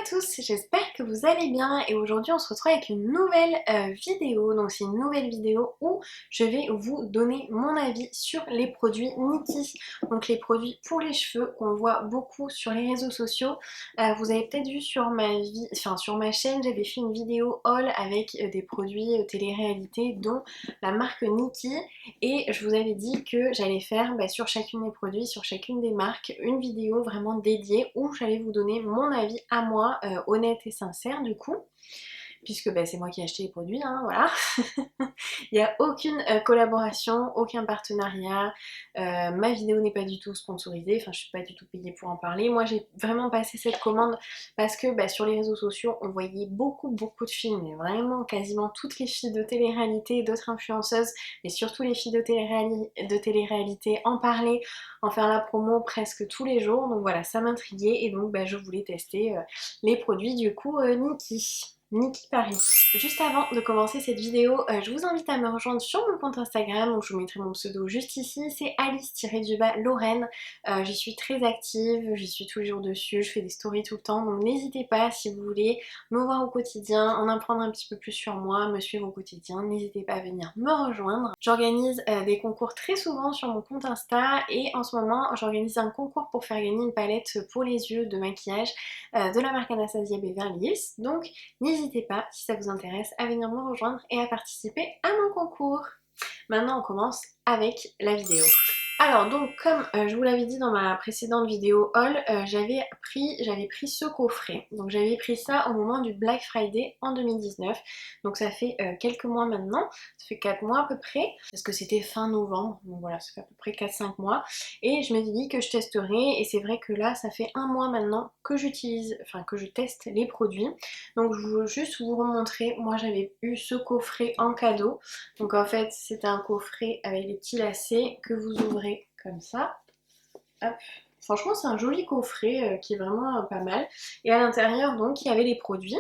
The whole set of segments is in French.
tous, j'espère que vous allez bien et aujourd'hui on se retrouve avec une nouvelle vidéo. Donc c'est une nouvelle vidéo où je vais vous donner mon avis sur les produits Nikkie. Donc les produits pour les cheveux qu'on voit beaucoup sur les réseaux sociaux. Vous avez peut-être vu sur sur ma chaîne, j'avais fait une vidéo haul avec des produits télé-réalité dont la marque Nikkie. Et je vous avais dit que j'allais faire sur chacune des produits, sur chacune des marques, une vidéo vraiment dédiée où j'allais vous donner mon avis à moi, honnête et sincère du coup, puisque c'est moi qui ai acheté les produits, hein, voilà. Il n'y a aucune collaboration, aucun partenariat, ma vidéo n'est pas du tout sponsorisée, enfin je suis pas du tout payée pour en parler. Moi j'ai vraiment passé cette commande parce que sur les réseaux sociaux on voyait beaucoup de filles, mais vraiment quasiment toutes les filles de télé-réalité, d'autres influenceuses, mais surtout les filles de télé-réalité en parler, en faire la promo presque tous les jours. Donc voilà, ça m'intriguait et donc je voulais tester les produits du coup Nikkie Paris. Juste avant de commencer cette vidéo, je vous invite à me rejoindre sur mon compte Instagram, donc je vous mettrai mon pseudo juste ici, c'est Alice-Lorraine. J'y suis très active, j'y suis tous les jours dessus, je fais des stories tout le temps, donc n'hésitez pas si vous voulez me voir au quotidien, en apprendre un petit peu plus sur moi, me suivre au quotidien, n'hésitez pas à venir me rejoindre. J'organise des concours très souvent sur mon compte Insta et en ce moment j'organise un concours pour faire gagner une palette pour les yeux de maquillage de la marque Anastasia Beverly Hills, donc n'hésitez pas, si ça vous intéresse, à venir me rejoindre et à participer à mon concours. Maintenant, on commence avec la vidéo. Alors donc comme je vous l'avais dit dans ma précédente vidéo haul, j'avais pris ce coffret. Donc j'avais pris ça au moment du Black Friday en 2019. Donc ça fait quelques mois maintenant, ça fait 4 mois à peu près, parce que c'était fin novembre, donc voilà, ça fait à peu près 4-5 mois. Et je m'étais dit que je testerais, et c'est vrai que là ça fait un mois maintenant que que je teste les produits. Donc je veux juste vous remontrer, moi j'avais eu ce coffret en cadeau. Donc en fait c'est un coffret avec des petits lacets que vous ouvrez comme ça. Hop. Franchement c'est un joli coffret qui est vraiment pas mal. Et à l'intérieur donc il y avait les produits.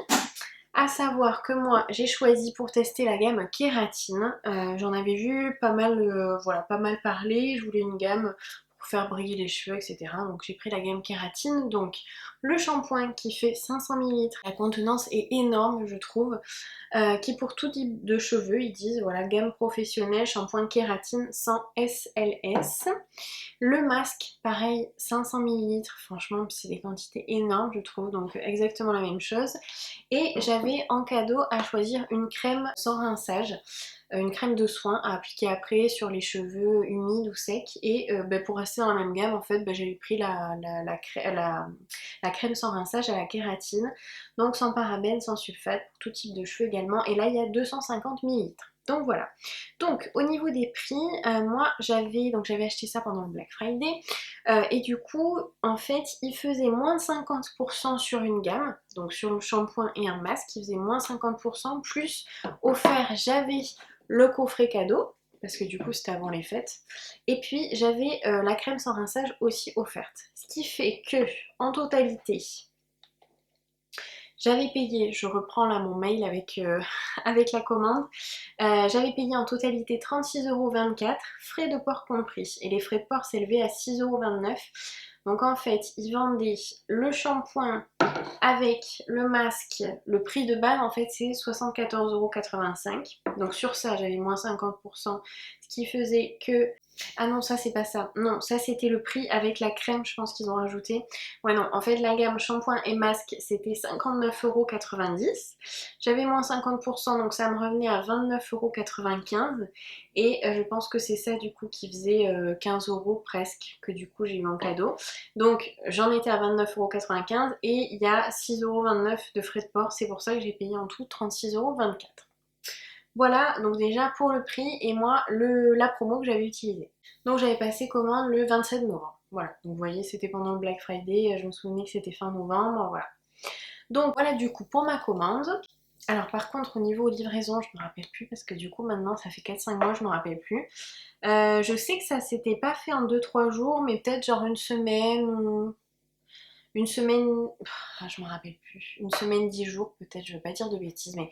À savoir que moi j'ai choisi pour tester la gamme Kératine. J'en avais vu pas mal, pas mal parler. Je voulais une gamme pour faire briller les cheveux, etc. Donc j'ai pris la gamme Kératine. Donc le shampoing qui fait 500 ml. La contenance est énorme je trouve. Qui pour tout type de cheveux, ils disent voilà, gamme professionnelle, shampoing kératine sans SLS. Le masque, pareil, 500 ml, franchement c'est des quantités énormes je trouve, donc exactement la même chose. Et j'avais en cadeau à choisir une crème sans rinçage, une crème de soin à appliquer après sur les cheveux humides ou secs. Et pour rester dans la même gamme en fait j'avais pris la crème sans rinçage à la kératine, donc sans parabènes, sans sulfate, pour tout type de cheveux également. Et là il y a 250 ml. Donc voilà. Donc au niveau des prix, moi j'avais acheté ça pendant le Black Friday et du coup en fait il faisait moins de 50% sur une gamme, donc sur le shampoing et un masque, il faisait moins 50%, plus offert j'avais le coffret cadeau, parce que du coup c'était avant les fêtes, et puis j'avais la crème sans rinçage aussi offerte. Ce qui fait que en totalité, j'avais payé, je reprends là mon mail avec, avec la commande, j'avais payé en totalité 36,24 €, frais de port compris. Et les frais de port s'élevaient à 6,29 €. Donc en fait, ils vendaient le shampoing avec le masque, le prix de base en fait c'est 74,85 €. Donc sur ça j'avais moins 50%, ce qui faisait que... Ah non, ça c'est pas ça. Non, ça c'était le prix avec la crème, je pense qu'ils ont rajouté. Ouais non, en fait la gamme shampoing et masque c'était 59,90 €. J'avais moins 50% donc ça me revenait à 29,95 €. Et je pense que c'est ça du coup qui faisait 15 € presque, que du coup j'ai eu en cadeau. Donc j'en étais à 29,95 € et il y a 6,29 € de frais de port. C'est pour ça que j'ai payé en tout 36,24 €. Voilà, donc déjà pour le prix et moi la promo que j'avais utilisée. Donc j'avais passé commande le 27 novembre. Voilà, donc vous voyez c'était pendant le Black Friday, je me souvenais que c'était fin novembre, voilà. Donc voilà du coup pour ma commande. Alors par contre au niveau livraison je me rappelle plus parce que du coup maintenant ça fait 4-5 mois je me rappelle plus. Je sais que ça s'était pas fait en 2-3 jours mais peut-être genre une semaine ou... une semaine, je me rappelle plus, une semaine 10 jours peut-être, je veux pas dire de bêtises, mais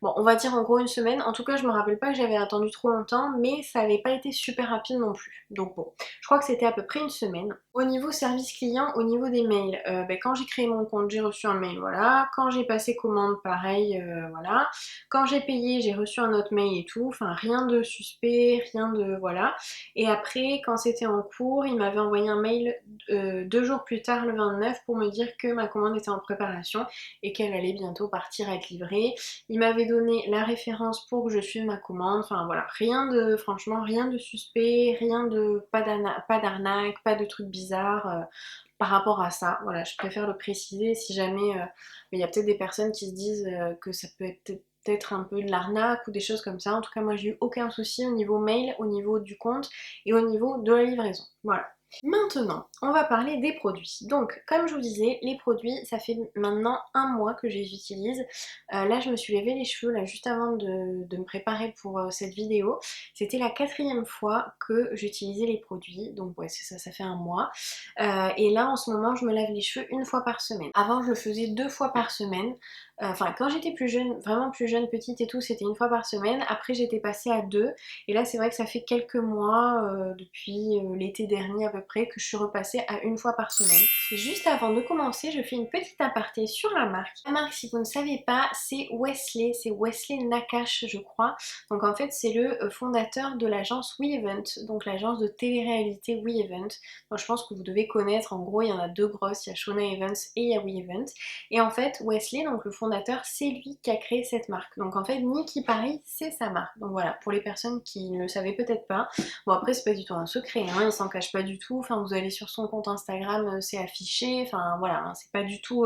bon, on va dire en gros une semaine. En tout cas, je me rappelle pas que j'avais attendu trop longtemps, mais ça avait pas été super rapide non plus. Donc bon, je crois que c'était à peu près une semaine. Au niveau service client, au niveau des mails, quand j'ai créé mon compte, j'ai reçu un mail, voilà. Quand j'ai passé commande, pareil, voilà. Quand j'ai payé, j'ai reçu un autre mail et tout. Enfin, rien de suspect, rien de... voilà. Et après, quand c'était en cours, il m'avait envoyé un mail 2 jours plus tard, le 29, pour me dire que ma commande était en préparation et qu'elle allait bientôt partir à être livrée. Il m'avait donné la référence pour que je suive ma commande. Enfin voilà, rien de, franchement, rien de suspect, rien de, pas d'arnaque, pas de trucs bizarres par rapport à ça. Voilà, je préfère le préciser si jamais il y a peut-être des personnes qui se disent que ça peut être peut-être un peu de l'arnaque ou des choses comme ça. En tout cas, moi j'ai eu aucun souci au niveau mail, au niveau du compte et au niveau de la livraison. Voilà. Maintenant, on va parler des produits. Donc, comme je vous disais, les produits, ça fait maintenant un mois que je les utilise. Là, je me suis lavé les cheveux là juste avant de me préparer pour cette vidéo. C'était la 4e fois que j'utilisais les produits. Donc ouais, c'est ça, ça fait un mois. Et là, en ce moment, je me lave les cheveux une fois par semaine. Avant, je le faisais 2 fois par semaine. Enfin, quand j'étais plus jeune, vraiment plus jeune, petite et tout, c'était une fois par semaine. Après, j'étais passée à 2. Et là, c'est vrai que ça fait quelques mois, depuis l'été dernier à peu près, que je suis repassée à une fois par semaine. Et juste avant de commencer, je fais une petite aparté sur la marque. La marque, si vous ne savez pas, c'est Wesley. C'est Wesley Nakache, je crois. Donc en fait, c'est le fondateur de l'agence WeEvent, donc l'agence de télé-réalité WeEvent. Donc je pense que vous devez connaître, en gros, il y en a 2 grosses, il y a Shona Evans et il y a WeEvent. Et en fait, Wesley, donc le fondateur, c'est lui qui a créé cette marque. Donc en fait, Nikki Paris, c'est sa marque. Donc voilà, pour les personnes qui ne le savaient peut-être pas. Bon après, c'est pas du tout un secret, hein, il s'en cache pas du tout. Enfin, vous allez sur son compte Instagram, c'est affiché. Enfin voilà, hein, c'est pas du tout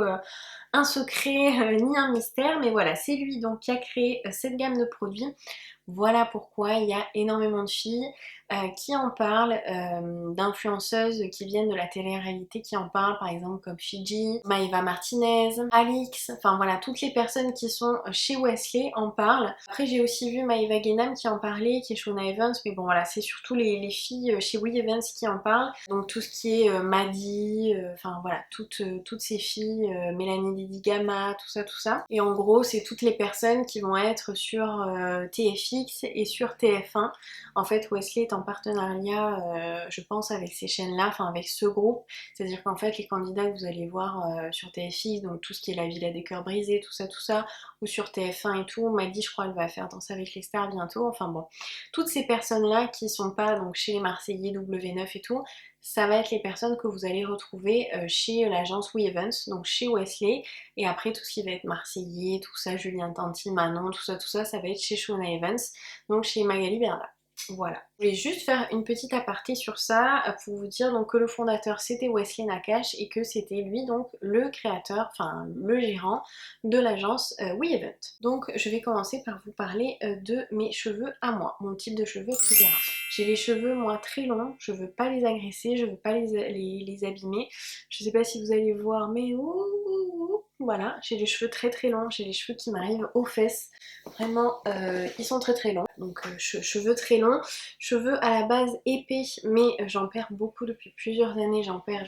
un secret ni un mystère. Mais voilà, c'est lui donc qui a créé cette gamme de produits. Voilà pourquoi il y a énormément de filles qui en parlent, d'influenceuses qui viennent de la télé-réalité qui en parlent, par exemple comme Fiji, Maëva Martinez, Alix, enfin voilà, toutes les personnes qui sont chez Wesley en parlent. Après j'ai aussi vu Maëva Guénam qui en parlait, qui est Shona Evans, mais bon voilà, c'est surtout les filles chez We Evans qui en parlent. Donc tout ce qui est Maddie, enfin voilà, toutes ces filles, Mélanie Didi Gama, tout ça, tout ça. Et en gros, c'est toutes les personnes qui vont être sur TFX et sur TF1. En fait, Wesley est en partenariat, je pense, avec ces chaînes-là, enfin avec ce groupe. C'est-à-dire qu'en fait, les candidats que vous allez voir sur TFX, donc tout ce qui est La Villa des Cœurs Brisés, tout ça, ou sur TF1 et tout, Maddy, je crois, elle va faire Danser avec les stars bientôt. Enfin bon, toutes ces personnes-là qui sont pas donc chez les Marseillais, W9 et tout, ça va être les personnes que vous allez retrouver chez l'agence WeEvents, donc chez Wesley. Et après, tout ce qui va être Marseillais, tout ça, Julien Tanti, Manon, tout ça, ça va être chez Shona Evans, donc chez Magali Berda. Voilà. Je vais juste faire une petite aparté sur ça pour vous dire donc que le fondateur c'était Wesley Nakache et que c'était lui donc le créateur, enfin le gérant de l'agence WeEvent. Donc je vais commencer par vous parler de mes cheveux à moi, mon type de cheveux, etc. J'ai les cheveux moi très longs, je veux pas les agresser, je veux pas les abîmer. Je sais pas si vous allez voir mais voilà, j'ai les cheveux très longs, j'ai les cheveux qui m'arrivent aux fesses. Vraiment, ils sont très longs. Donc cheveux très longs, cheveux à la base épais, mais j'en perds beaucoup depuis plusieurs années, j'en perds.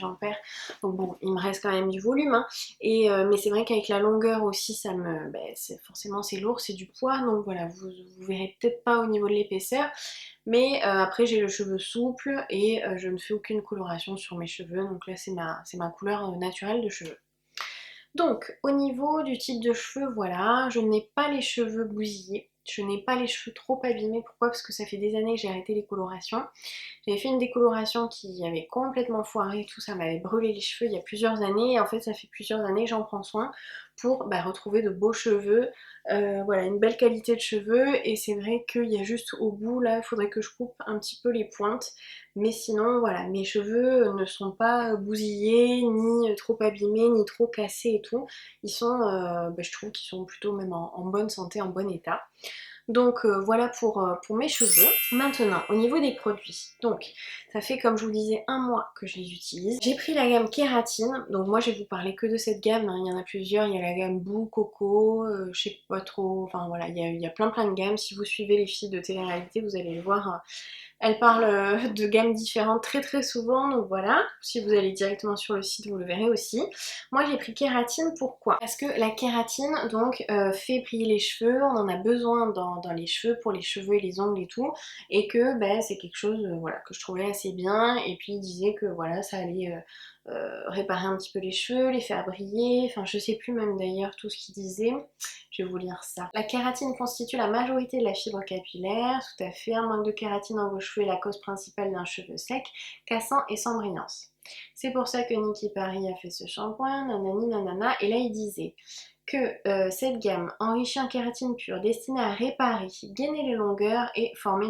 Donc bon, il me reste quand même du volume, hein. Et, mais c'est vrai qu'avec la longueur aussi, ça me, forcément c'est lourd, c'est du poids. Donc voilà, vous verrez peut-être pas au niveau de l'épaisseur. Mais après j'ai le cheveu souple et je ne fais aucune coloration sur mes cheveux. Donc là c'est ma couleur naturelle de cheveux. Donc, au niveau du type de cheveux, voilà, je n'ai pas les cheveux bousillés, je n'ai pas les cheveux trop abîmés. Pourquoi? Parce que ça fait des années que j'ai arrêté les colorations. J'avais fait une décoloration qui avait complètement foiré, tout ça m'avait brûlé les cheveux il y a plusieurs années. Et en fait, ça fait plusieurs années que j'en prends soin pour retrouver de beaux cheveux, voilà, une belle qualité de cheveux. Et c'est vrai qu'il y a juste au bout, là, il faudrait que je coupe un petit peu les pointes. Mais sinon, voilà, mes cheveux ne sont pas bousillés, ni trop abîmés, ni trop cassés et tout. Ils sont, je trouve qu'ils sont plutôt même en bonne santé, en bon état. Donc voilà pour mes cheveux. Maintenant, au niveau des produits, donc ça fait comme je vous le disais un mois que je les utilise. J'ai pris la gamme Kératine, donc moi je vais vous parler que de cette gamme, hein. Il y en a plusieurs, il y a la gamme Boo, Coco, je sais pas trop, enfin voilà, il y a plein de gammes. Si vous suivez les filles de télé-réalité, vous allez le voir, Elle parle de gammes différentes très souvent, donc voilà. Si vous allez directement sur le site, vous le verrez aussi. Moi j'ai pris kératine, pourquoi? Parce que la kératine donc fait briller les cheveux, on en a besoin dans les cheveux, pour les cheveux et les ongles et tout, et que ben, c'est quelque chose voilà, que je trouvais assez bien, et puis il disait que voilà, ça allait réparer un petit peu les cheveux, les faire briller, enfin je sais plus même d'ailleurs tout ce qu'il disait. Je vais vous lire ça. La kératine constitue la majorité de la fibre capillaire, tout à fait. Un manque de kératine dans vos cheveux est la cause principale d'un cheveu sec, cassant et sans brillance. C'est pour ça que Nicki Paris a fait ce shampoing, nanani nanana. Et là il disait que cette gamme enrichie en kératine pure destinée à réparer, gainer les longueurs et former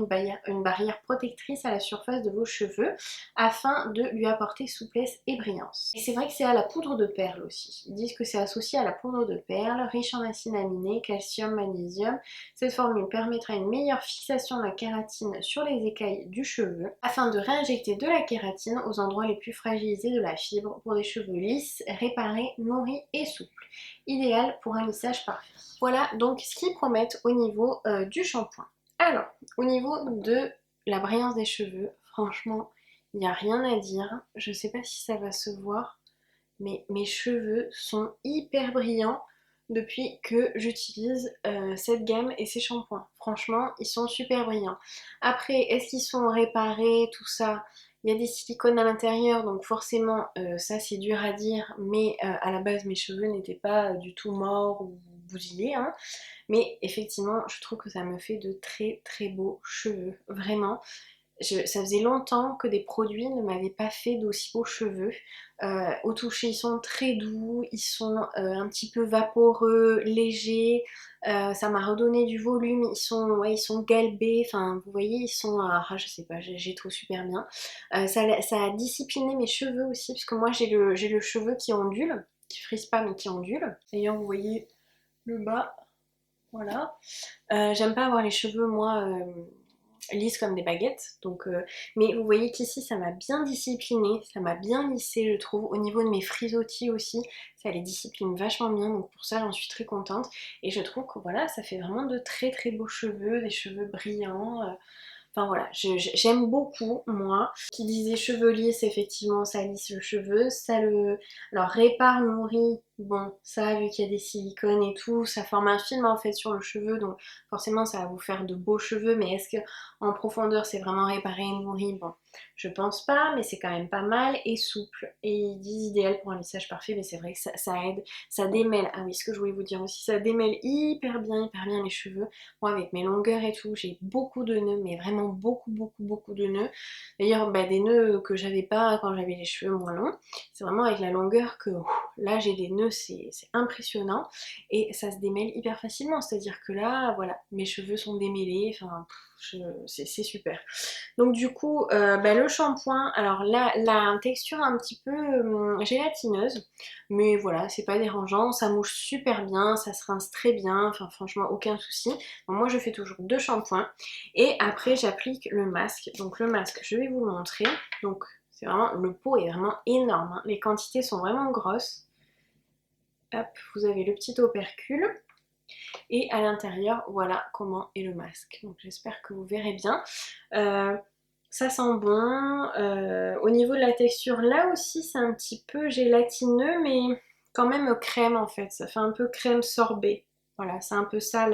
une barrière protectrice à la surface de vos cheveux afin de lui apporter souplesse et brillance. Et c'est vrai que c'est à la poudre de perles aussi. Ils disent que c'est associé à la poudre de perles, riche en acides aminés, calcium, magnésium. Cette formule permettra une meilleure fixation de la kératine sur les écailles du cheveu afin de réinjecter de la kératine aux endroits les plus fragilisés de la fibre pour des cheveux lisses, réparés, nourris et souples. Idéal pour un lissage parfait. Voilà donc ce qu'ils promettent au niveau du shampoing. Alors, au niveau de la brillance des cheveux, franchement, il n'y a rien à dire. Je ne sais pas si ça va se voir, mais mes cheveux sont hyper brillants depuis que j'utilise cette gamme et ces shampoings. Franchement, ils sont super brillants. Après, est-ce qu'ils sont réparés, tout ça? Il y a des silicones à l'intérieur, donc forcément, ça c'est dur à dire, mais à la base, mes cheveux n'étaient pas du tout morts ou bousillés, hein. Mais effectivement, je trouve que ça me fait de très beaux cheveux, vraiment. Ça faisait longtemps que des produits ne m'avaient pas fait d'aussi beaux cheveux. Au toucher, ils sont très doux, ils sont un petit peu vaporeux, légers. Ça m'a redonné du volume. Ouais, ils sont galbés. Enfin, vous voyez, ils sont. Je sais pas, j'ai trouvé super bien. Ça a discipliné mes cheveux aussi, parce que moi j'ai le cheveu qui ondule, qui frise pas mais qui ondule. D'ailleurs, vous voyez le bas, voilà. J'aime pas avoir les cheveux, moi, lisses comme des baguettes. Donc, mais vous voyez qu'ici, ça m'a bien discipliné, ça m'a bien lissé, je trouve. Au niveau de mes frisottis aussi, ça les discipline vachement bien. Donc pour ça, j'en suis très contente. Et je trouve que voilà, ça fait vraiment de très beaux cheveux, des cheveux brillants. Enfin voilà, j'aime beaucoup, moi. Qui disait cheveux lisses, effectivement, ça lisse le cheveu. Ça le. Alors, répare, nourrit, bon, ça, vu qu'il y a des silicones et tout, ça forme un film en fait sur le cheveu. Donc, forcément, ça va vous faire de beaux cheveux. Mais est-ce que en profondeur, c'est vraiment réparé et nourri? Bon, je pense pas, mais c'est quand même pas mal et souple. Et ils disent idéal pour un lissage parfait, mais c'est vrai que ça aide. Ça démêle. Ah oui, ce que je voulais vous dire aussi, ça démêle hyper bien les cheveux. Moi, avec mes longueurs et tout, j'ai beaucoup de nœuds, mais vraiment beaucoup de nœuds. D'ailleurs, bah, des nœuds que j'avais pas quand j'avais les cheveux moins longs. C'est vraiment avec la longueur que là, j'ai des nœuds, c'est impressionnant. Et ça se démêle hyper facilement. C'est-à-dire que là, voilà, mes cheveux sont démêlés. Enfin, c'est super. Donc du coup, bah, le shampoing, alors là, la texture un petit peu gélatineuse, mais voilà, c'est pas dérangeant, ça mouche super bien, ça se rince très bien, enfin franchement aucun souci. Bon, moi je fais toujours deux shampoings et après j'applique le masque. Donc le masque, je vais vous le montrer. Donc c'est vraiment, le pot est vraiment énorme, hein. Les quantités sont vraiment grosses. Hop, vous avez le petit opercule. Et à l'intérieur, voilà comment est le masque. Donc j'espère que vous verrez bien. Ça sent bon. Au niveau de la texture, là aussi c'est un petit peu gélatineux, mais quand même crème en fait. Ça fait un peu crème sorbet. Voilà, c'est un peu ça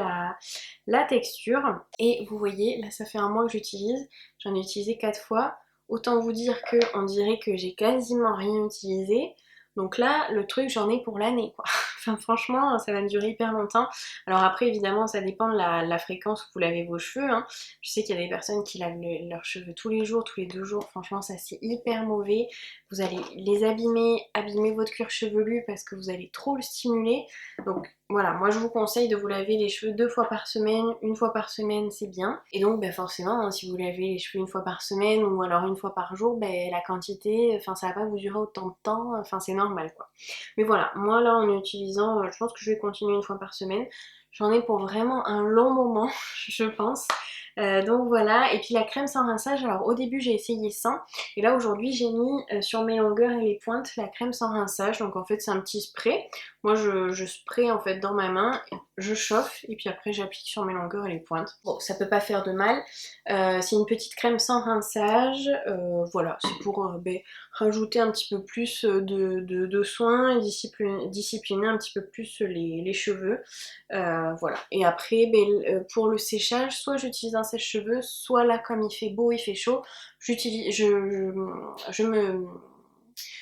la texture. Et vous voyez, là ça fait un mois que j'utilise. J'en ai utilisé 4 fois. Autant vous dire qu'on dirait que j'ai quasiment rien utilisé. Donc là, le truc, j'en ai pour l'année, quoi. Enfin, franchement, ça va me durer hyper longtemps. Alors après, évidemment, ça dépend de la fréquence où vous lavez vos cheveux, hein. Je sais qu'il y a des personnes qui lavent leurs cheveux tous les jours, tous les 2 jours. Franchement, ça c'est hyper mauvais. Vous allez les abîmer votre cuir chevelu parce que vous allez trop le stimuler. Donc voilà, moi je vous conseille de vous laver les cheveux 2 fois par semaine. 1 fois par semaine, c'est bien. Et donc, ben, forcément, hein, si vous lavez les cheveux 1 fois par semaine ou alors 1 fois par jour, ben, la quantité, enfin, ça va pas vous durer autant de temps. Enfin, c'est normal, quoi. Mais voilà, moi là, en utilisant, je pense que je vais continuer 1 fois par semaine. j'en ai pour vraiment un long moment, je pense. Donc voilà, et puis la crème sans rinçage, alors au début j'ai essayé sans, et là aujourd'hui j'ai mis sur mes longueurs et les pointes la crème sans rinçage, donc en fait c'est un petit spray. Moi je spray en fait dans ma main, je chauffe et puis après j'applique sur mes longueurs et les pointes. Bon, ça peut pas faire de mal. C'est une petite crème sans rinçage, voilà, c'est pour rajouter un petit peu plus de soins et discipliner un petit peu plus les cheveux. Voilà. Et après, pour le séchage, soit j'utilise un sèche-cheveux, soit là, comme il fait beau, il fait chaud, j'utilise, je me,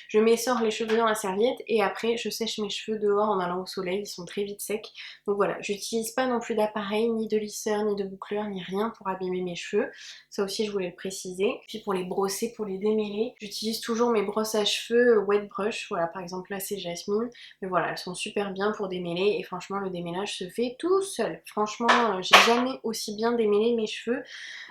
je m'essore les cheveux dans la serviette et après je sèche mes cheveux dehors en allant au soleil, ils sont très vite secs. Donc voilà, j'utilise pas non plus d'appareil, ni de lisseur, ni de boucleur, ni rien pour abîmer mes cheveux. Ça aussi je voulais le préciser. Puis pour les brosser, pour les démêler, j'utilise toujours mes brosses à cheveux wet brush. Voilà, par exemple là c'est Jasmine. Mais voilà, elles sont super bien pour démêler et franchement le démêlage se fait tout seul. Franchement, j'ai jamais aussi bien démêlé mes cheveux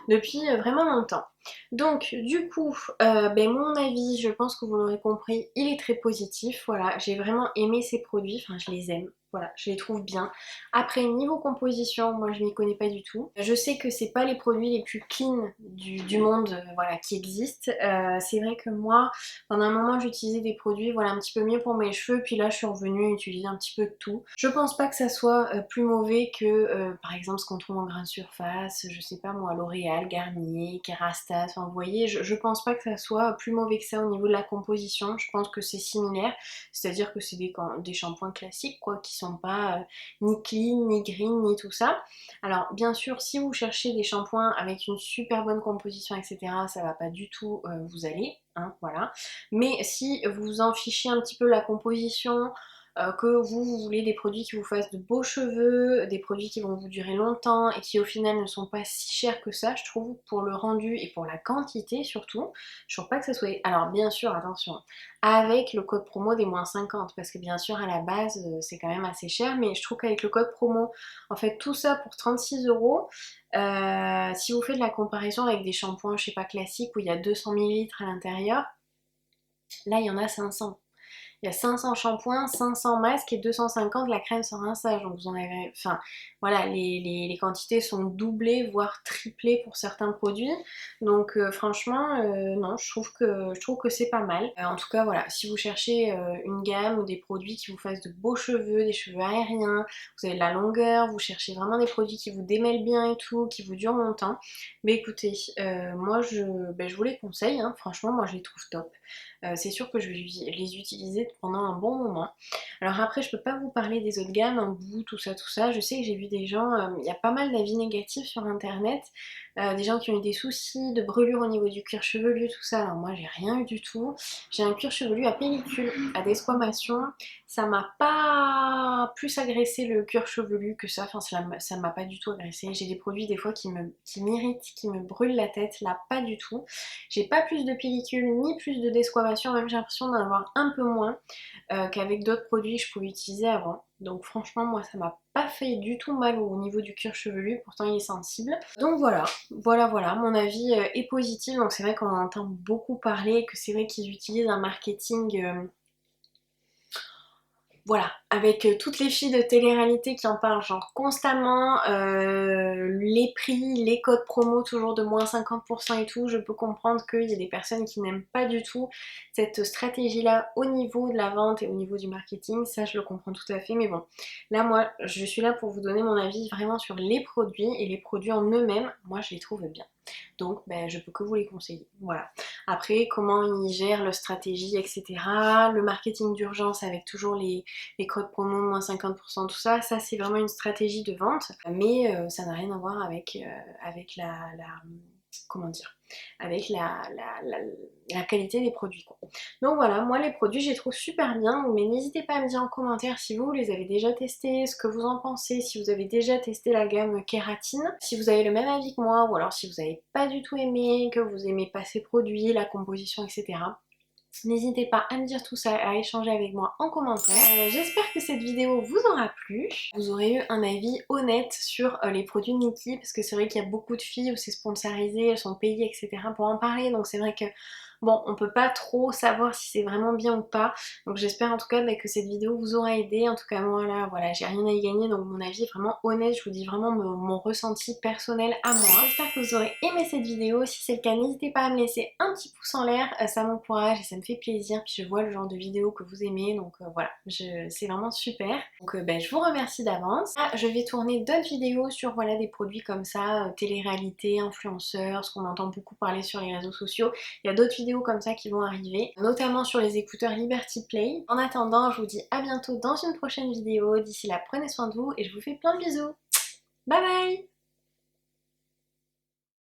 depuis vraiment longtemps. Donc du coup, mon avis, je pense que vous l'aurez compris, il est très positif. Voilà, j'ai vraiment aimé ces produits, enfin je les aime. Voilà, je les trouve bien. Après, niveau composition, moi je m'y connais pas du tout. Je sais que c'est pas les produits les plus clean du monde voilà, qui existent. C'est vrai que moi, pendant un moment, j'utilisais des produits voilà, un petit peu mieux pour mes cheveux, puis là je suis revenue à utiliser un petit peu de tout. Je pense pas que ça soit plus mauvais que par exemple ce qu'on trouve en grande surface, je sais pas moi, L'Oréal, Garnier, Kérastase, enfin vous voyez, je pense pas que ça soit plus mauvais que ça au niveau de la composition, je pense que c'est similaire, c'est-à-dire que c'est des shampoings classiques quoi, qui sont pas ni clean, ni green, ni tout ça. Alors bien sûr, si vous cherchez des shampoings avec une super bonne composition, etc., ça va pas du tout vous aller, hein, voilà. Mais si vous en fichez un petit peu la composition, que vous voulez des produits qui vous fassent de beaux cheveux, des produits qui vont vous durer longtemps et qui au final ne sont pas si chers que ça, je trouve, pour le rendu et pour la quantité surtout. Je trouve pas que ça soit... Alors bien sûr, attention, avec le code promo des moins 50, parce que bien sûr à la base c'est quand même assez cher, mais je trouve qu'avec le code promo, en fait tout ça pour 36 euros, si vous faites la comparaison avec des shampoings, je sais pas, classiques où il y a 200 millilitres à l'intérieur, là il y en a 500. Il y a 500 shampoings, 500 masques et 250 la crème sans rinçage. Donc vous en avez... Enfin, voilà, les quantités sont doublées, voire triplées pour certains produits. Donc franchement, non, je trouve que c'est pas mal. En tout cas, voilà, si vous cherchez une gamme ou des produits qui vous fassent de beaux cheveux, des cheveux aériens, vous avez de la longueur, vous cherchez vraiment des produits qui vous démêlent bien et tout, qui vous durent longtemps, mais écoutez, moi je vous les conseille, hein. Franchement, moi je les trouve top. C'est sûr que je vais les utiliser pendant un bon moment. Alors après, je peux pas vous parler des autres gammes, embout, tout ça, tout ça. Je sais que j'ai vu des gens, il y a pas mal d'avis négatifs sur internet, des gens qui ont eu des soucis de brûlure au niveau du cuir chevelu, tout ça. Alors moi, j'ai rien eu du tout. J'ai un cuir chevelu à pellicule, à desquamation. Ça m'a pas plus agressé le cuir chevelu que ça. Enfin, ça m'a pas du tout agressé. J'ai des produits des fois qui m'irritent, qui me brûlent la tête. Là, pas du tout. J'ai pas plus de pellicule ni plus de desquamation, même j'ai l'impression d'en avoir un peu moins qu'avec d'autres produits que je pouvais utiliser avant. Donc franchement moi ça m'a pas fait du tout mal au niveau du cuir chevelu, pourtant il est sensible. Donc voilà, mon avis est positif. Donc c'est vrai qu'on en entend beaucoup parler, que c'est vrai qu'ils utilisent un marketing voilà, avec toutes les filles de télé-réalité qui en parlent genre constamment, les prix, les codes promo toujours de moins 50% et tout, je peux comprendre qu'il y a des personnes qui n'aiment pas du tout cette stratégie-là au niveau de la vente et au niveau du marketing, ça je le comprends tout à fait, mais bon, là moi je suis là pour vous donner mon avis vraiment sur les produits, et les produits en eux-mêmes, moi je les trouve bien. Donc je peux que vous les conseiller, voilà. Après, comment ils gèrent leur stratégie, etc. Le marketing d'urgence avec toujours les codes promo, moins 50%, tout ça, ça c'est vraiment une stratégie de vente, mais ça n'a rien à voir avec comment dire, avec la qualité des produits quoi. Donc voilà, moi les produits je les trouve super bien, mais n'hésitez pas à me dire en commentaire si vous les avez déjà testés, ce que vous en pensez, si vous avez déjà testé la gamme kératine, si vous avez le même avis que moi, ou alors si vous n'avez pas du tout aimé, que vous aimez pas ces produits, la composition, etc. N'hésitez pas à me dire tout ça, à échanger avec moi en commentaire. J'espère que cette vidéo vous aura plu. Vous aurez eu un avis honnête sur les produits Nikki, parce que c'est vrai qu'il y a beaucoup de filles où c'est sponsorisé, elles sont payées, etc. pour en parler. Donc c'est vrai que bon, on peut pas trop savoir si c'est vraiment bien ou pas. Donc j'espère en tout cas que cette vidéo vous aura aidé. En tout cas moi là, voilà, j'ai rien à y gagner, donc mon avis est vraiment honnête. Je vous dis vraiment mon ressenti personnel à moi. J'espère que vous aurez aimé cette vidéo. Si c'est le cas, n'hésitez pas à me laisser un petit pouce en l'air. Ça m'encourage et ça me fait plaisir. Puis je vois le genre de vidéo que vous aimez. Donc voilà, c'est vraiment super. Donc je vous remercie d'avance. Là, je vais tourner d'autres vidéos sur voilà, des produits comme ça, télé-réalité, influenceurs, ce qu'on entend beaucoup parler sur les réseaux sociaux. Il y a d'autres vidéos comme ça qui vont arriver, notamment sur les écouteurs Liberty Play. En attendant, je vous dis à bientôt dans une prochaine vidéo. D'ici là, prenez soin de vous et je vous fais plein de bisous. Bye bye!